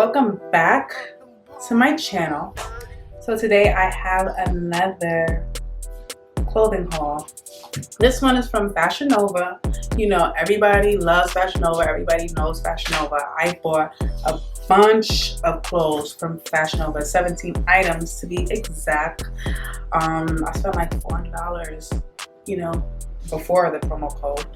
Welcome back to my channel. So today I have another clothing haul. This one is from Fashion Nova. You know, everybody loves Fashion Nova. Everybody knows Fashion Nova. I bought a bunch of clothes from Fashion Nova, 17 items to be exact. I spent like $400, you know, before the promo code.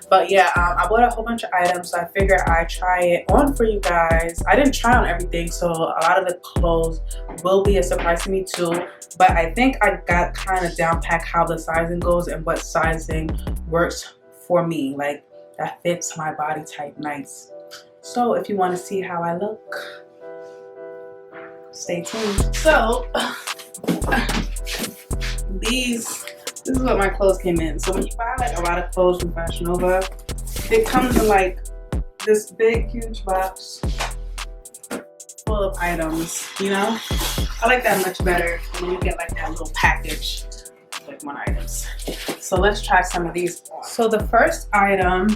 But yeah, I bought a whole bunch of items, so I figured I'd try it on for you guys. I didn't try on everything, so a lot of the clothes will be a surprise to me too. But I think I got kind of down pat how the sizing goes and what sizing works for me, like that fits my body type nice. So if you want to see how I look, stay tuned. So this is what my clothes came in. So when you buy like a lot of clothes from Fashion Nova, it comes in like this big huge box full of items, you know? I like that much better when you get like that little package with like one items. So let's try some of these on. So the first item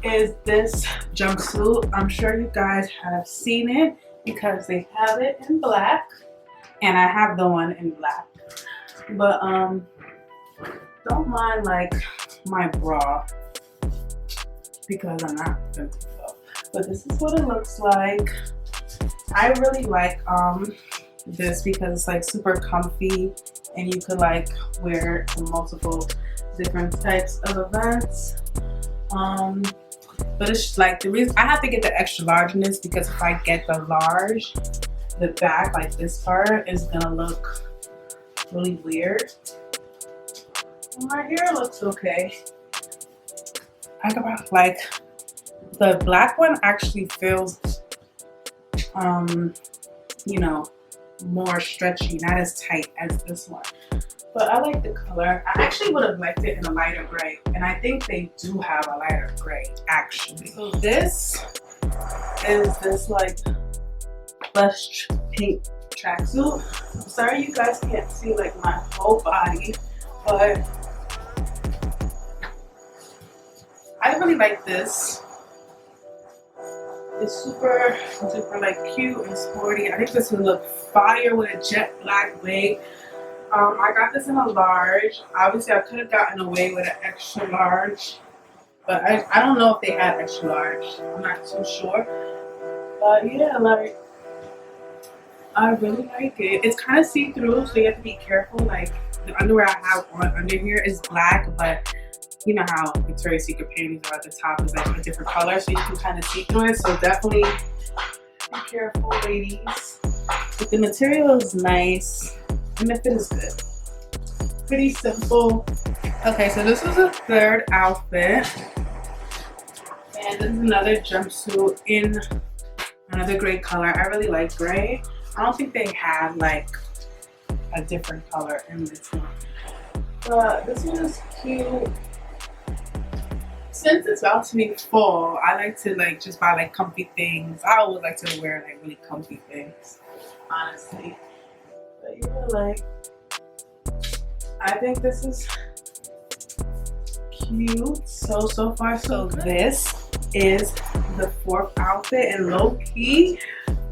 is this jumpsuit. I'm sure you guys have seen it because they have it in black and I have the one in black. But don't mind like my bra because I'm not gonna take it off. But this is what it looks like. I really like this because it's like super comfy and you could like wear it to multiple different types of events. But it's like the reason I have to get the extra large in this because if I get the large, the back, like this part, is gonna look really weird. My hair looks okay. I got like the black one actually feels you know, more stretchy, not as tight as this one. But I like the color. I actually would have liked it in a lighter gray, and I think they do have a lighter gray actually. So this is this like blush pink tracksuit. I'm sorry you guys can't see like my whole body, but I really like this. It's super like cute and sporty. I think this would look fire with a jet black wig. I got this in a large. Obviously I could have gotten away with an extra large, but I don't know if they had extra large. I'm not too sure. But yeah, like I really like it. It's kind of see-through, so you have to be careful. Like the underwear I have on under here is black, but you know how Victoria's Secret panties are at the top is like a different color, so you can kind of see through it. So definitely be careful, ladies. But the material is nice and the fit is good. Pretty simple. Okay, so this is a third outfit, and this is another jumpsuit in another gray color. I really like gray. I don't think they have like a different color in this one, but this one is cute. Since it's about to be fall, I like to like just buy like comfy things. I always like to wear like really comfy things, honestly. But yeah, like I think this is cute. So far so good. This is the fourth outfit, and low key,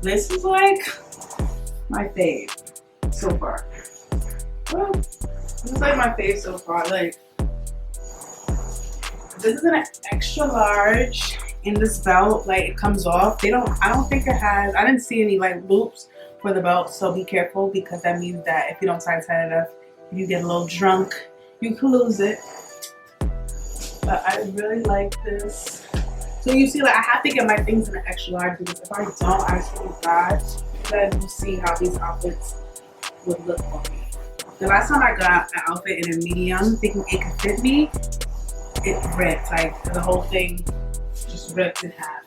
this is like my fave so far. Well, this is like my fave so far. Like this is an extra large in this belt. Like it comes off. I don't think it has. I didn't see any like loops for the belt, so be careful because that means that if you don't tie it tight enough, if you get a little drunk, you can lose it. But I really like this. So you see, like I have to get my things in an extra large because if I don't, I swear to God, then you see how these outfits would look for me. The last time I got an outfit in a medium, thinking it could fit me, it ripped. Like the whole thing just ripped in half.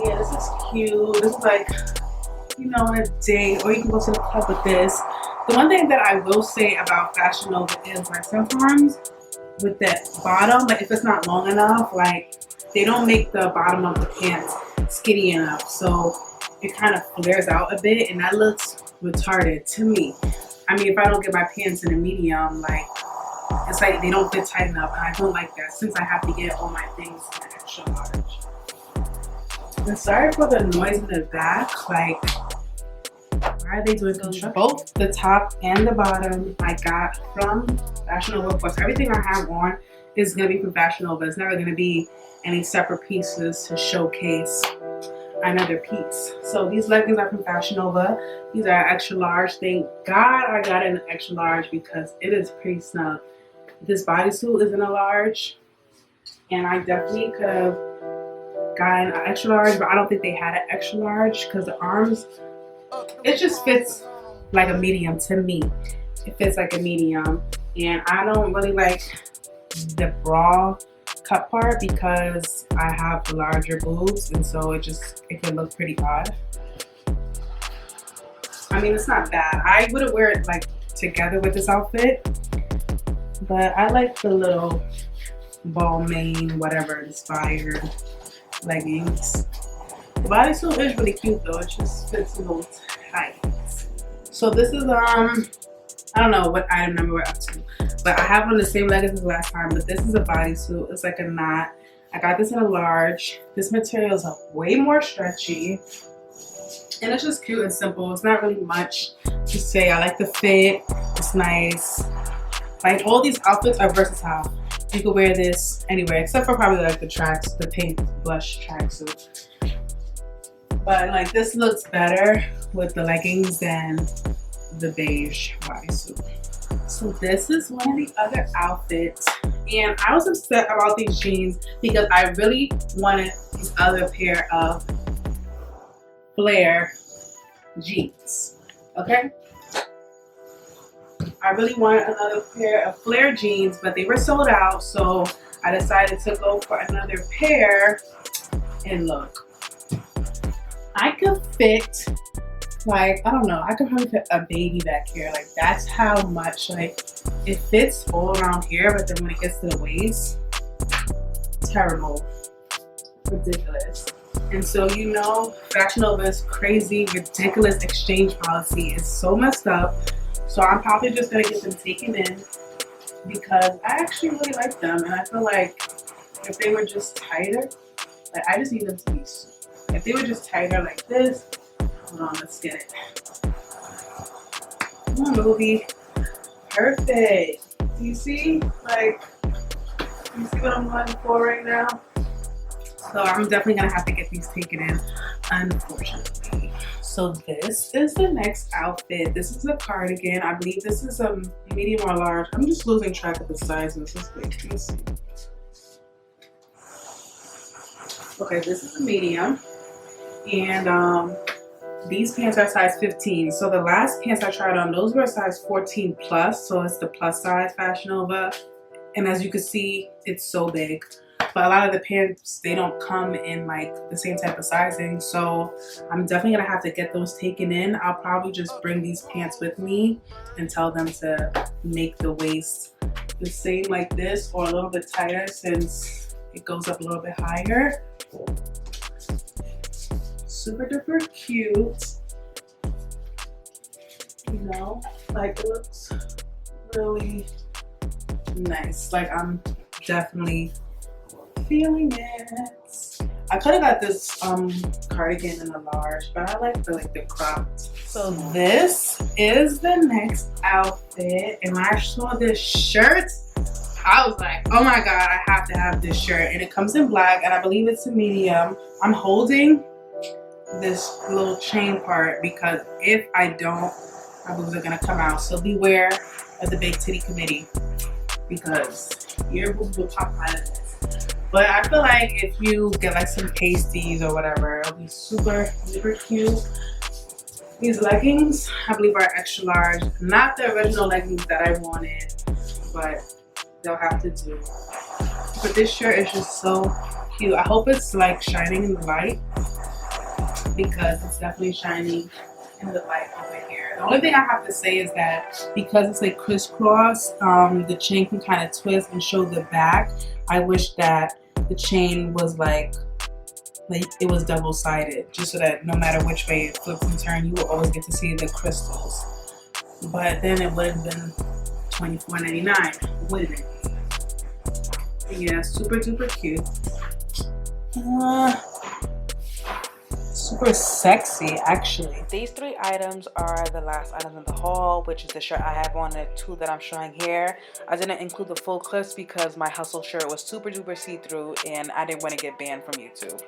Yeah, this is cute. This is like, you know, on a date, or you can go to the club with this. The one thing that I will say about Fashion Nova is like sometimes with that bottom, like if it's not long enough, like they don't make the bottom of the pants skinny enough, so it kind of flares out a bit, and that looks retarded to me. I mean, if I don't get my pants in a medium, like it's like they don't fit tight enough, and I don't like that since I have to get all my things in an extra large. And sorry for the noise in the back. Like, why are they doing construction? Both the top and the bottom I got from Fashion Nova. Of course, everything I have on is gonna be from Fashion Nova. It's never gonna be any separate pieces to showcase another piece. So these leggings are from Fashion Nova. These are extra large. Thank God I got it in an extra large because it is pretty snug. This bodysuit is in a large, and I definitely could have gotten an extra large, but I don't think they had an extra large because the arms, it just fits like a medium to me. It fits like a medium, and I don't really like the bra cut part because I have the larger boobs, and so it can look pretty odd. I mean, it's not bad. I wouldn't wear it like together with this outfit, but I like the little ball mane, whatever, inspired leggings. The bodysuit is really cute though. It just fits a little tight. So this is I don't know what item number we're up to, but I have on the same leggings as last time, but this is a bodysuit. It's like a knot. I got this in a large. This material is way more stretchy, and it's just cute and simple. It's not really much to say. I like the fit. It's nice. Like, all these outfits are versatile. You could wear this anywhere, except for probably like the pink blush tracksuit. But like, this looks better with the leggings than the beige bodysuit. So this is one of the other outfits, and I was upset about these jeans because I really wanted this other pair of flare jeans. Okay, I really wanted another pair of flare jeans, but they were sold out, so I decided to go for another pair. And look, I could fit, like, I don't know, I could probably fit a baby back here. Like, that's how much, like, it fits all around here, but then when it gets to the waist, terrible, ridiculous. And so, you know, Fashion Nova's crazy, ridiculous exchange policy is so messed up. So I'm probably just gonna get them taken in because I actually really like them, and I feel like if they were just tighter, like, I just need them to be, if they were just tighter like this. Hold on, let's get it. Come on, movie. Perfect. Do you see? Like, you see what I'm going for right now? So I'm definitely gonna have to get these taken in, unfortunately. So this is the next outfit. This is a cardigan. I believe this is a medium or large. I'm just losing track of the sizes. Let's see. Okay, this is a medium, and these pants are size 15. So the last pants I tried on, those were size 14 plus, so it's the plus size Fashion Nova. And as you can see, it's so big. But a lot of the pants, they don't come in like the same type of sizing, so I'm definitely gonna have to get those taken in. I'll probably just bring these pants with me and tell them to make the waist the same like this or a little bit tighter since it goes up a little bit higher. Super duper cute, you know, like, it looks really nice. Like, I'm definitely feeling it. I could have got this cardigan in a large, but I like the cropped. So this is the next outfit, and when I saw this shirt, I was like, oh my god, I have to have this shirt. And it comes in black, and I believe it's a medium. I'm holding this little chain part because if I don't, my boobs are gonna come out. So beware of the big titty committee because your boobs will pop out of this. But I feel like if you get like some pasties or whatever, it'll be super, super cute. These leggings, I believe, are extra large. Not the original leggings that I wanted, but they'll have to do. But this shirt is just so cute. I hope it's like shining in the light because it's definitely shining in the light over here. The only thing I have to say is that because it's like crisscross, the chain can kind of twist and show the back. I wish that the chain was like it was double-sided, just so that no matter which way it flips and turns, you will always get to see the crystals. But then it would have been $24.99, wouldn't it? Yeah, super duper cute. super sexy, actually. These 3 items are the last items in the haul, which is the shirt I have on, the 2 that I'm showing here. I didn't include the full clips because my hustle shirt was super duper see-through and I didn't want to get banned from YouTube.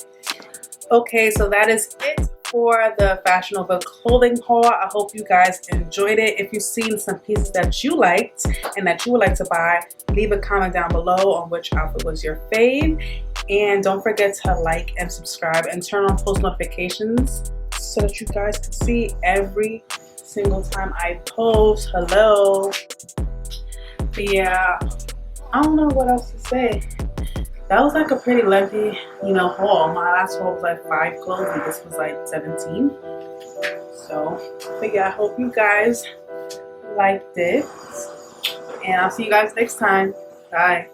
Okay, so that is it for the Fashion Nova clothing haul. I hope you guys enjoyed it. If you've seen some pieces that you liked and that you would like to buy, leave a comment down below on which outfit was your fave. And don't forget to like and subscribe and turn on post notifications so that you guys can see every single time I post. Hello. But yeah, I don't know what else to say. That was like a pretty lengthy, haul. My last haul was like 5 clothes and this was like 17. So, but yeah, I hope you guys liked it. And I'll see you guys next time. Bye.